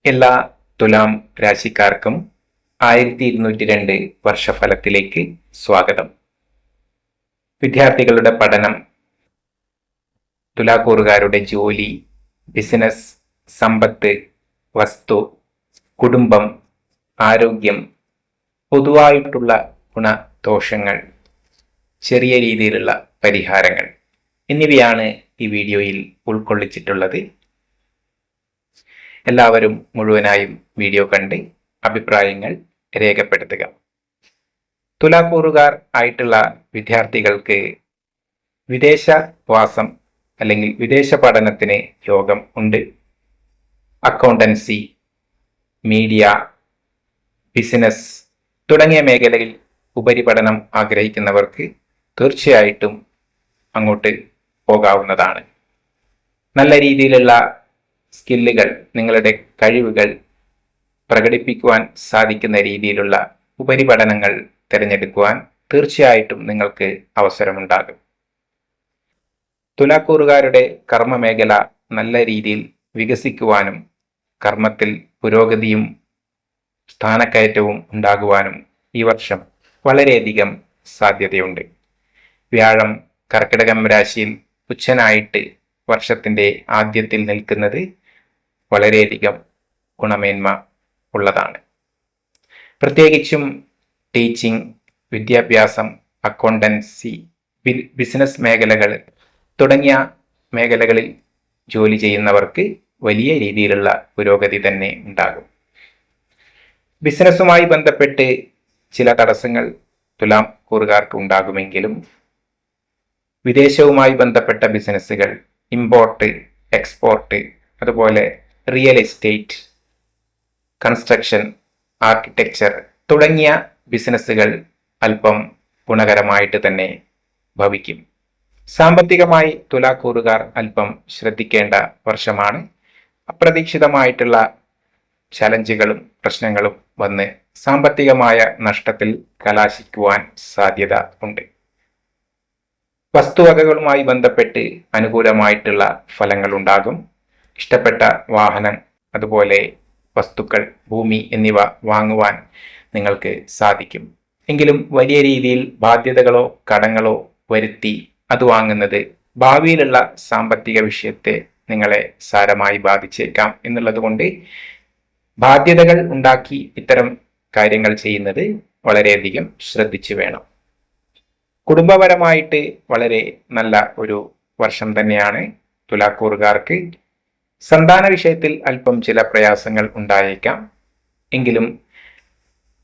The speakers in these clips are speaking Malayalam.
എല്ലാ തുലാം രാശിക്കാർക്കും 1202 വർഷഫലത്തിലേക്ക് സ്വാഗതം. വിദ്യാർത്ഥികളുടെ പഠനം, തുലാക്കൂറുകാരുടെ ജോലി, ബിസിനസ്, സമ്പത്ത്, വസ്തു, കുടുംബം, ആരോഗ്യം, പൊതുവായിട്ടുള്ള ഗുണദോഷങ്ങൾ, ചെറിയ രീതിയിലുള്ള പരിഹാരങ്ങൾ എന്നിവയാണ് ഈ വീഡിയോയിൽ ഉൾക്കൊള്ളിച്ചിട്ടുള്ളത്. എല്ലാവരും മുഴുവനായും വീഡിയോ കണ്ട് അഭിപ്രായങ്ങൾ രേഖപ്പെടുത്തുക. തുലാക്കൂറുകാർ ആയിട്ടുള്ള വിദ്യാർത്ഥികൾക്ക് വിദേശവാസം അല്ലെങ്കിൽ വിദേശ പഠനത്തിന് യോഗം ഉണ്ട്. അക്കൗണ്ടൻസി, മീഡിയ, ബിസിനസ് തുടങ്ങിയ മേഖലയിൽ ഉപരിപഠനം ആഗ്രഹിക്കുന്നവർക്ക് തീർച്ചയായിട്ടും അങ്ങോട്ട് പോകാവുന്നതാണ്. നല്ല രീതിയിലുള്ള സ്കില്ലുകൾ, നിങ്ങളുടെ കഴിവുകൾ പ്രകടിപ്പിക്കുവാൻ സാധിക്കുന്ന രീതിയിലുള്ള ഉപരിപഠനങ്ങൾ തിരഞ്ഞെടുക്കുവാൻ തീർച്ചയായിട്ടും നിങ്ങൾക്ക് അവസരമുണ്ടാകും. തുലാക്കൂറുകാരുടെ കർമ്മമേഖല നല്ല രീതിയിൽ വികസിക്കുവാനും കർമ്മത്തിൽ പുരോഗതിയും സ്ഥാനക്കയറ്റവും ഉണ്ടാകുവാനും ഈ വർഷം വളരെയധികം സാധ്യതയുണ്ട്. വ്യാഴം കർക്കിടകം രാശിയിൽ ഉച്ചനായിട്ട് വർഷത്തിൻ്റെ ആദ്യത്തിൽ നിൽക്കുന്നത് വളരെയധികം ഗുണമേന്മ ഉള്ളതാണ്. പ്രത്യേകിച്ചും ടീച്ചിങ്, വിദ്യാഭ്യാസം, അക്കൗണ്ടൻസി, ബിസിനസ് മേഖലകൾ തുടങ്ങിയ മേഖലകളിൽ ജോലി ചെയ്യുന്നവർക്ക് വലിയ രീതിയിലുള്ള പുരോഗതി തന്നെ ഉണ്ടാകും. ബിസിനസ്സുമായി ബന്ധപ്പെട്ട് ചില തടസ്സങ്ങൾ തുലാം കൂറുകാർക്ക് ഉണ്ടാകുമെങ്കിലും വിദേശവുമായി ബന്ധപ്പെട്ട ബിസിനസ്സുകൾ, ഇമ്പോർട്ട്, എക്സ്പോർട്ട്, അതുപോലെ റിയൽ എസ്റ്റേറ്റ്, കൺസ്ട്രക്ഷൻ, ആർക്കിടെക്ചർ തുടങ്ങിയ ബിസിനസ്സുകൾ അല്പം ഗുണകരമായിട്ട് തന്നെ ഭവിക്കും. സാമ്പത്തികമായി തുലാക്കൂറുകാർ അല്പം ശ്രദ്ധിക്കേണ്ട വർഷമാണ്. അപ്രതീക്ഷിതമായിട്ടുള്ള ചലഞ്ചുകളും പ്രശ്നങ്ങളും വന്ന് സാമ്പത്തികമായ നഷ്ടത്തിൽ കലാശിക്കുവാൻ സാധ്യത ഉണ്ട്. വസ്തുവകകളുമായി ബന്ധപ്പെട്ട് അനുകൂലമായിട്ടുള്ള ഫലങ്ങൾ ഉണ്ടാകും. ഇഷ്ടപ്പെട്ട വാഹനം, അതുപോലെ വസ്തുക്കൾ, ഭൂമി എന്നിവ വാങ്ങുവാൻ നിങ്ങൾക്ക് സാധിക്കും. എങ്കിലും വലിയ രീതിയിൽ ബാധ്യതകളോ കടങ്ങളോ വരുത്തി അത് വാങ്ങുന്നത് ഭാവിയിലുള്ള സാമ്പത്തിക വിഷയത്തെ നിങ്ങളെ സാരമായി ബാധിച്ചേക്കാം എന്നുള്ളത് കൊണ്ട് ബാധ്യതകൾ ഉണ്ടാക്കി ഇത്തരം കാര്യങ്ങൾ ചെയ്യുന്നത് വളരെയധികം ശ്രദ്ധിച്ചു വേണം. കുടുംബപരമായിട്ട് വളരെ നല്ല ഒരു വർഷം തന്നെയാണ് തുലാക്കൂറുകാർക്ക്. സന്താന വിഷയത്തിൽ അല്പം ചില പ്രയാസങ്ങൾ ഉണ്ടായേക്കാം. എങ്കിലും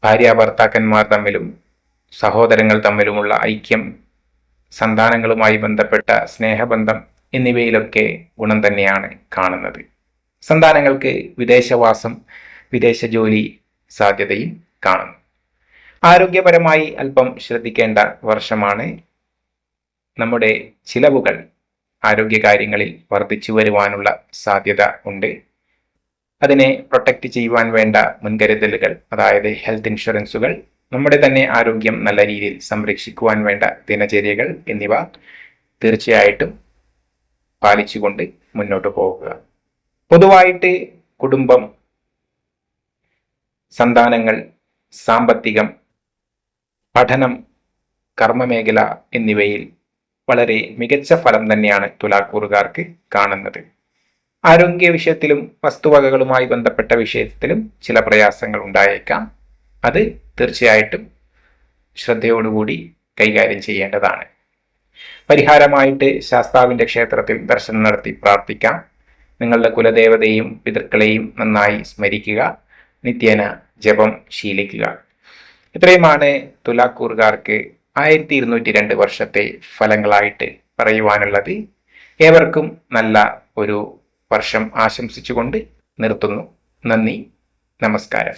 ഭാര്യാഭർത്താക്കന്മാർ തമ്മിലും സഹോദരങ്ങൾ തമ്മിലുമുള്ള ഐക്യം, സന്താനങ്ങളുമായി ബന്ധപ്പെട്ട സ്നേഹബന്ധം എന്നിവയിലൊക്കെ ഗുണം തന്നെയാണ് കാണുന്നത്. സന്താനങ്ങൾക്ക് വിദേശവാസം, വിദേശ ജോലി സാധ്യതയും കാണുന്നു. ആരോഗ്യപരമായി അല്പം ശ്രദ്ധിക്കേണ്ട വർഷമാണ്. നമ്മുടെ ചിലവുകൾ ആരോഗ്യകാര്യങ്ങളിൽ വർദ്ധിച്ചു വരുവാനുള്ള സാധ്യത ഉണ്ട്. അതിനെ പ്രൊട്ടക്റ്റ് ചെയ്യുവാൻ വേണ്ട മുൻകരുതലുകൾ, അതായത് ഹെൽത്ത് ഇൻഷുറൻസുകൾ, നമ്മുടെ തന്നെ ആരോഗ്യം നല്ല രീതിയിൽ സംരക്ഷിക്കുവാൻ വേണ്ട ദിനചര്യകൾ എന്നിവ തീർച്ചയായിട്ടും പാലിച്ചുകൊണ്ട് മുന്നോട്ട് പോകുക. പൊതുവായിട്ട് കുടുംബം, സന്താനങ്ങൾ, സാമ്പത്തികം, പഠനം, കർമ്മമേഖല എന്നിവയിൽ വളരെ മികച്ച ഫലം തന്നെയാണ് തുലാക്കൂറുകാർക്ക് കാണുന്നത്. ആരോഗ്യ വിഷയത്തിലും വസ്തുവകകളുമായി ബന്ധപ്പെട്ട വിഷയത്തിലും ചില പ്രയാസങ്ങൾ ഉണ്ടായേക്കാം. അത് തീർച്ചയായിട്ടും ശ്രദ്ധയോടുകൂടി കൈകാര്യം ചെയ്യേണ്ടതാണ്. പരിഹാരമായിട്ട് ശാസ്താവിൻ്റെ ക്ഷേത്രത്തിൽ ദർശനം നടത്തി പ്രാർത്ഥിക്കാം. നിങ്ങളുടെ കുലദേവതയും പിതൃക്കളെയും നന്നായി സ്മരിക്കുക. നിത്യേന ജപം ശീലിക്കുക. ഇത്രയുമാണ് തുലാക്കൂറുകാർക്ക് 1202 വർഷത്തെ ഫലങ്ങളായിട്ട് പറയുവാനുള്ളത്. ഏവർക്കും നല്ല ഒരു വർഷം ആശംസിച്ചുകൊണ്ട് നിർത്തുന്നു. നന്ദി, നമസ്കാരം.